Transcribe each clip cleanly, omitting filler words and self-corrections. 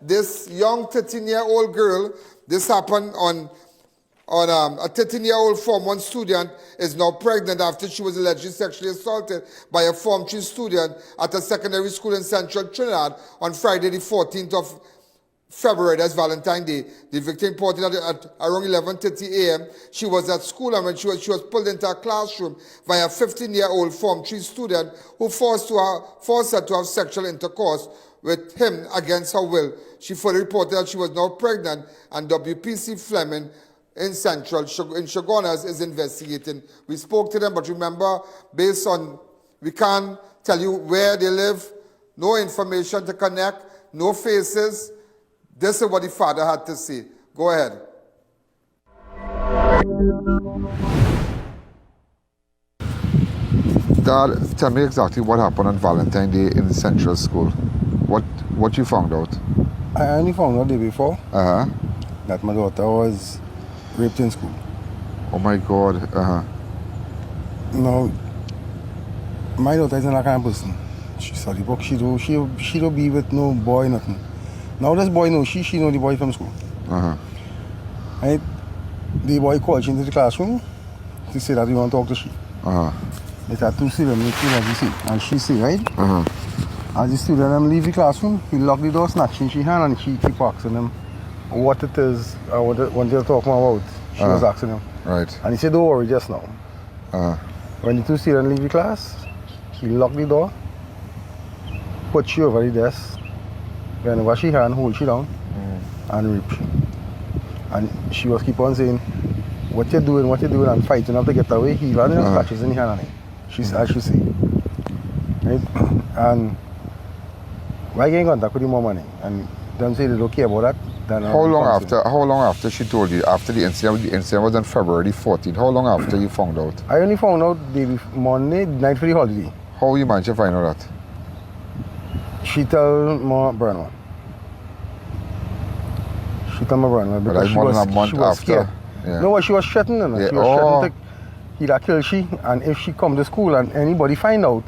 This young 13-year-old girl, this happened on a 13-year-old Form 1 student is now pregnant after she was allegedly sexually assaulted by a Form 3 student at a secondary school in central Trinidad on Friday the 14th of February, that's Valentine Day. The victim reported at around 11:30 a.m. She was at school, and when she was pulled into a classroom by a 15-year-old Form 3 student who forced her to have sexual intercourse with him against her will. She further reported that she was now pregnant, and WPC Fleming in Shogunas is investigating. We spoke to them, but remember, based on, we can't tell you where they live, no information to connect, no faces. This is what the father had to say. Go ahead. Dad, tell me exactly what happened on Valentine Day in the Central School. What you found out? I only found out the day before that my daughter was raped in school. Oh my God. Now, my daughter isn't that kind of person. She study book. She don't be with no boy, nothing. Now this boy knows, she know the boy from school. Right? The boy called she into the classroom to say that he want to talk to she. They had two students, and she say, right? As the student leave the classroom, he lock the door, snatching she hand, and she keep asking him what it is, what they're talking about. She was asking him. Right. And he said, don't worry just now. When the two students leave the class, he lock the door, put she over the desk, whenever she hand, hold she down, and rape she. And she was keep on saying, what you doing, and fighting up to get away. He had scratches in the hand, as she say. Right? And I get in contact with the mom, and them say they don't care about that. Then how long after she told you? After the incident was on February 14th. How long after you found out? I only found out the Monday night for the holiday. How you managed to find out that? She tell my brother. Because she was scared. Yeah. No, she was threatening. Yeah. She was threatening he'd have killed she, and if she come to school and anybody find out,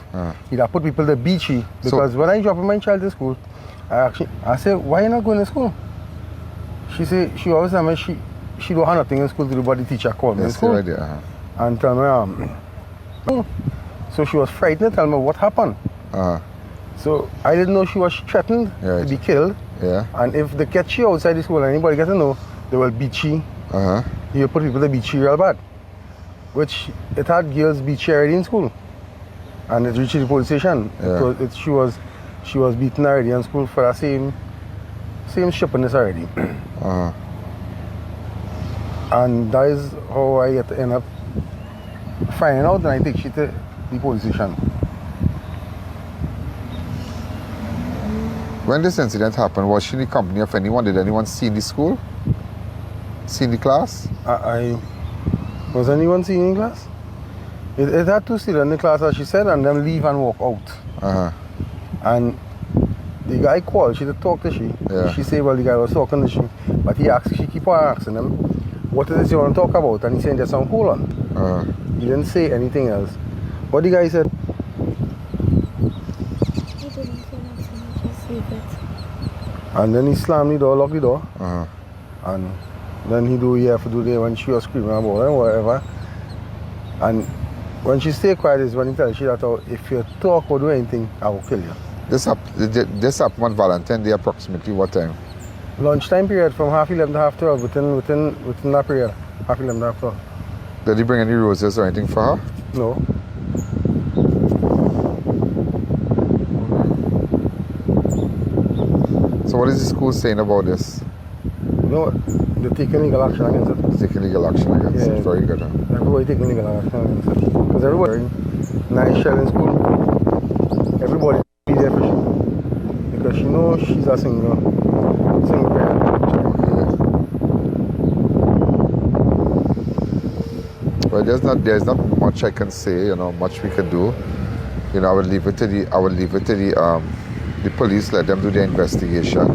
he'd have put people to beat she. Because when I drop my child to school, I said, why you not going to school? She said, she always tell me she don't have nothing in school to do, but the teacher called me in school. And tell me, so she was frightened to tell me what happened. So I didn't know she was threatened to be killed. And if they catch you outside the school and anybody gets to know, they will beat she. He'll put people to beat she real bad. Which it had girls beat she already in school. And it reached the police station. She was beaten already in school for that same stupidness already. And that is how I end up finding out, and I take she to the police station. When this incident happened, was she in the company of anyone? Did anyone see the school? See the class? Was anyone seen in class? It had two students in the class, as she said, and then leave and walk out. And the guy called she to talk to she. She said, well, the guy was talking to she, but she keep on asking him, what is it you want to talk about? And he said, there's some hold on. He didn't say anything else. What the guy said? And then he slammed the door, locked the door, and then he have to do there when she was screaming about it, whatever. And when she stay quiet is when he tells she that, oh, if you talk or do anything, I will kill you. This happened on Valentine Day approximately what time? Lunchtime period from 11:30 to 12, within that period, 11:30 to 12. Did he bring any roses or anything for her? No. So what is the school saying about this? No, they're taking legal action against it. Taking legal action against it. Very good. Everybody taking legal action against it. Because everybody, nice shell in school, everybody be there for she. Because she knows she's a single parent. Well, there's not much I can say, much we can do. I would leave it to the police, let them do their investigation.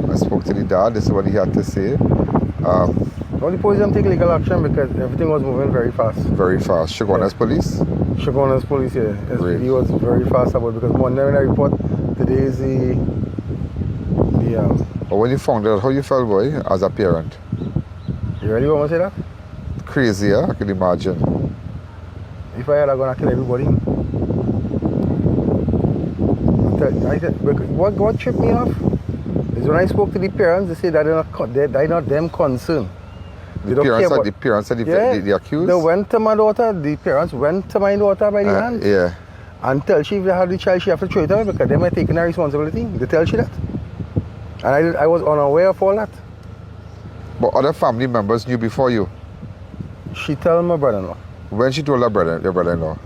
I spoke to the dad, this is what he had to say. Well, the police didn't take legal action because everything was moving very fast. Very fast. Shogunas police? Shogunas police, yeah. SPD was very fast about it because Monday when I report, today is the Yeah. But when you found out, how you felt, boy, as a parent? You really want to say that? Crazy, yeah? I can imagine. If I had, I'm gonna kill everybody. I said, what tripped me off is when I spoke to the parents, they said that they're not them concerned. The parents are the accused? They went to my daughter, the parents went to my daughter by the hand. Yeah. And tell she if they have the child, she have to throw it away because they might take her responsibility. They tell she that. And I was unaware of all that. But other family members knew before you? She told my brother-in-law. When she told your brother-in-law?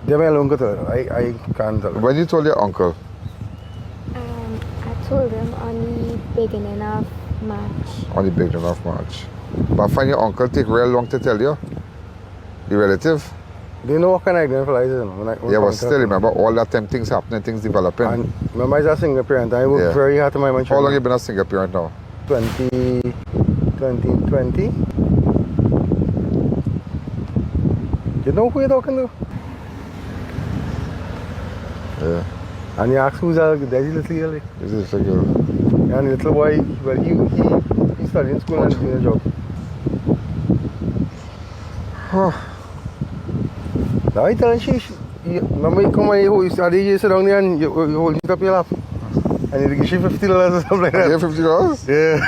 They may alone go to her. I can't tell her. When you told your uncle? I told them on the beginning of March. On the beginning of March. But I find your uncle take real long to tell you? The relative? They know what kind of identify is, you know. Yeah, but still remember all that time things happening, things developing. And remember, I was a single parent. I worked very hard to my children. How long you been a single parent now? 2020. You know who you're talking to? Yeah. And you ask who's there's a little girl. Is this a girl? Yeah, and the little boy, well, he studied in school and doing a job. Huh. Now I tell her remember you come and you sit down there and you hold it up your lap. And you give she $50 or something like that. Yeah, $50? Yeah.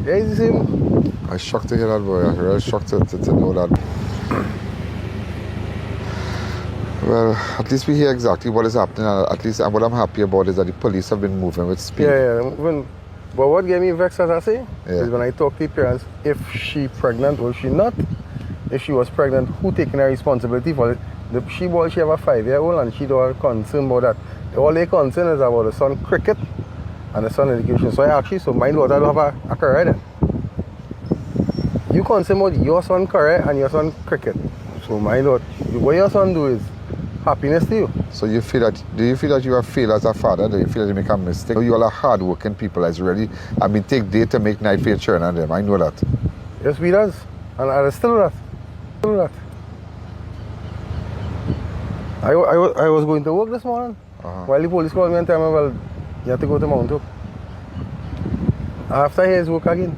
Yeah, it's the same. I'm shocked to hear that, boy. I'm really shocked to know that. Well, at least we hear exactly what is happening. At least what I'm happy about is that the police have been moving with speed. Yeah, moving. But what gave me vexed, as I say, is when I talk to the parents, if she pregnant or she not, if she was pregnant, who taking her responsibility for it? She have a 5-year-old and she don't have concern about that. All they concern is about the son cricket and the son education. So I actually, my daughter don't have a career then. You concern about your son career and your son cricket. So my daughter, what your son do is happiness to you. So do you feel that you have failed as a father? Do you feel that you make a mistake? You all are hard-working people. It's really, take day to make night for your children and them. I know that. Yes, we does. And I still do that. I was going to work this morning. While the police called me and told me, well, you have to go to Mount Hope. After his work again.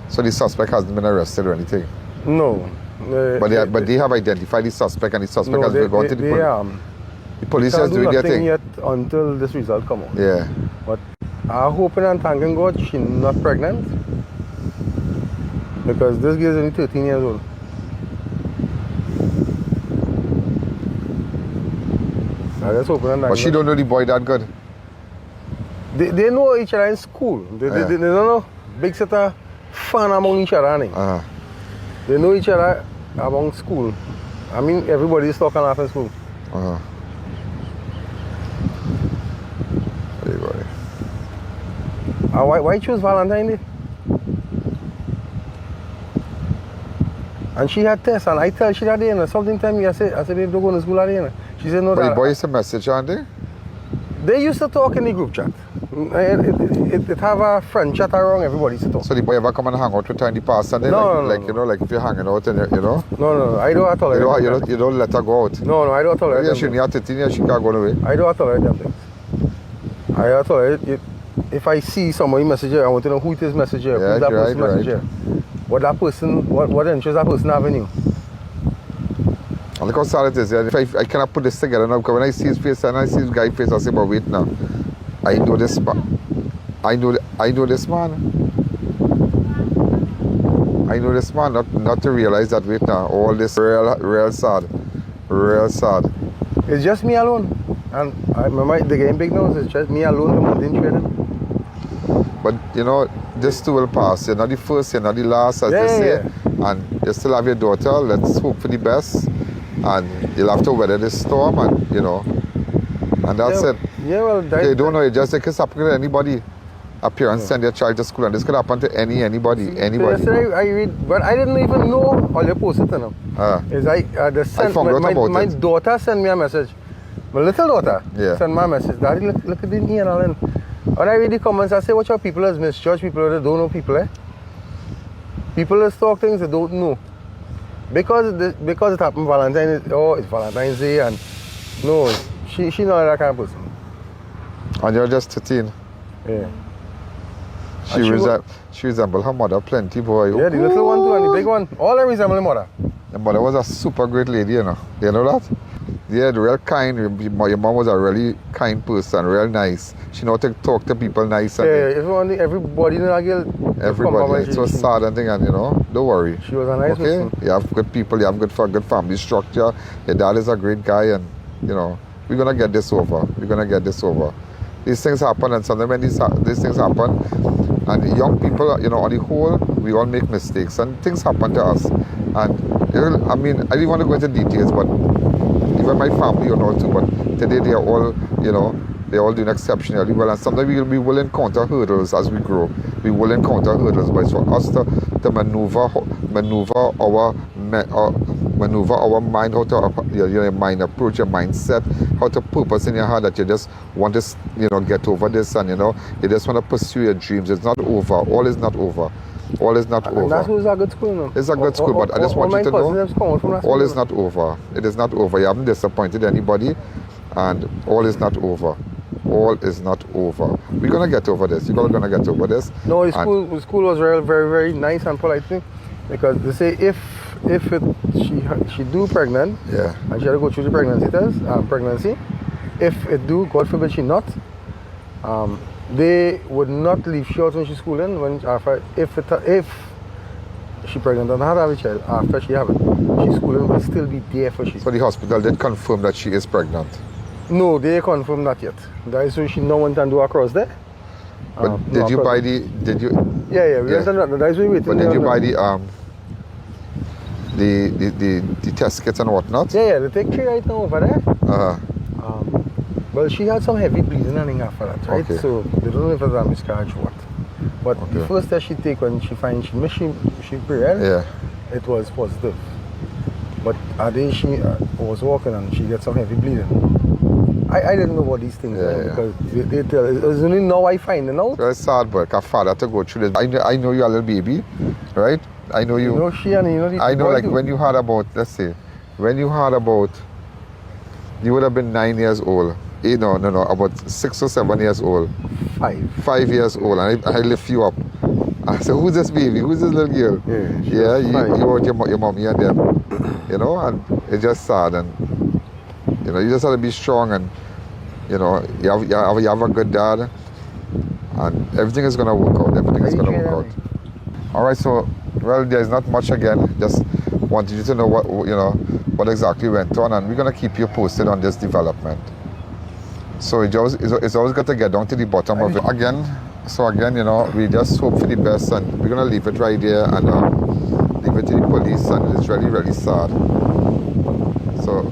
So the suspect hasn't been arrested or anything? No. But they have identified the suspect and the suspect has been gone to the police. The police is doing their thing. Yet until this result come out. Yeah. But I'm hoping and thanking God she's not pregnant. Because this girl is only 13 years old. I just hoping and thanking But she don't know the boy that good? They know each other in school. They don't know big set of fun among each other. They know each other among school. I mean, everybody is talking after school. Everybody. Why choose Valentine Day? And she had tests, and I tell she that day, and something tell me, I said, babe, don't go to school that day. She said, no, but the boy is a message on there? They used to talk in the group chat. It have a friend chat around, everybody used to talk. So the boy ever come and hang out with her in the past and then No. like if you're hanging out and No, I don't tolerate you don't let her go out? No, I don't tolerate them. She near 13 years, she can't go away. I don't tolerate them things. I don't tolerate it. If I see somebody message her, I want to know who it is message her, who's that person message her. What that person, what interest that person have in you. And look how sad it is. I cannot put this together now because when I see his face and I see his guy's face, I say, but wait now. I know this man. I know this man. I know this man, not to realize that wait now, all this real sad. Real sad. It's just me alone. And I remember the game big now, it's just me alone, the mountain trading. But you know, this too will pass. You're not the first, you're not the last, as they say. And you still have your daughter. Let's hope for the best. And you'll have to weather this storm, and you know. And that's it. Yeah, well, they don't know. It just it could happen to anybody. A parent send their child to school, and this could happen to anybody. Yesterday I read, but I didn't even know all you posted to them. I found out about my daughter sent me a message. My little daughter sent me a message. Daddy, look at the E and Alleyne. When I read the comments, I say, watch out, people is misjudge people that don't know people. People that talk things they don't know. Because it happened Valentine, it's Valentine's Day, and no, she not that kind of person. And you're just 13. Yeah. She resembled her mother plenty, boy. Yeah, the little one too and the big one. All them resemble the mother. The mother was a super great lady, you know. You know that? Yeah, real kind. Your mom was a really kind person, real nice. She know how to talk to people nice. And Everybody in that girl. everybody. It's so sad and thing, and you know, don't worry. She was a nice person. You have good people, you have good family structure. Your dad is a great guy, and you know, we're gonna get this over. We're gonna get this over. These things happen, and sometimes when these things happen, and young people, you know, on the whole, we all make mistakes, and things happen to us. And I mean, I didn't want to go into details, but even my family and all too. But today they are all, you know, they're all doing exceptionally well. And sometimes we will encounter hurdles as we grow. We will encounter hurdles, but it's for us to maneuver our mind, how to your mind approach, your mindset, how to purpose in your heart that you just want to, you know, get over this, and you know, you just want to pursue your dreams. It's not over. All is not over. All is not over. That's a good school, no? It's a good school, but I just want you to know, all is not over. It is not over. You haven't disappointed anybody, and all is not over. All is not over. We're gonna get over this. You're gonna get over this. No, the school was very, very nice and polite thing, because they say if she do pregnant, yeah, and she had to go through the pregnancy, if it do, God forbid she not, they would not leave she out when she's schooling. If she pregnant and had a child after she have it, she's schooling will still be there for she. So the hospital did confirm that she is pregnant. No, they confirm not yet. That is why she no one can do across there. But did you buy the? Did you? Yeah. That is why we waiting. But did you buy the test kits and whatnot? Yeah. They take she right now over there. Well, she had some heavy bleeding and thing after that, right? Okay. So they don't know if it's a miscarriage or what. But the first test she take when she finds she period, yeah, it was positive. But a day she was walking and she got some heavy bleeding. I didn't know about these things, because they tell. It was only now I find it out. Very sad, but a father to go through this. I know you're a little baby, right? I know you. You know she and you know the. I know, like when you had about, let's say, you would have been 9 years old. No, about 6 or 7 years old. 5 years old, and I lift you up. I said, who's this baby? Who's this little girl? Yeah, you want your mommy and them, you know, and it's just sad, and you know, you just have to be strong, and you know, you have a good dad, and everything is gonna work out. Everything is gonna work out. All right, so well, there's not much again. Just wanted you to know what exactly went on, and we're gonna keep you posted on this development. So it's always got to get down to the bottom of it again. So again, you know, we just hope for the best, and we're gonna leave it right there and leave it to the police, and it's really, really sad. So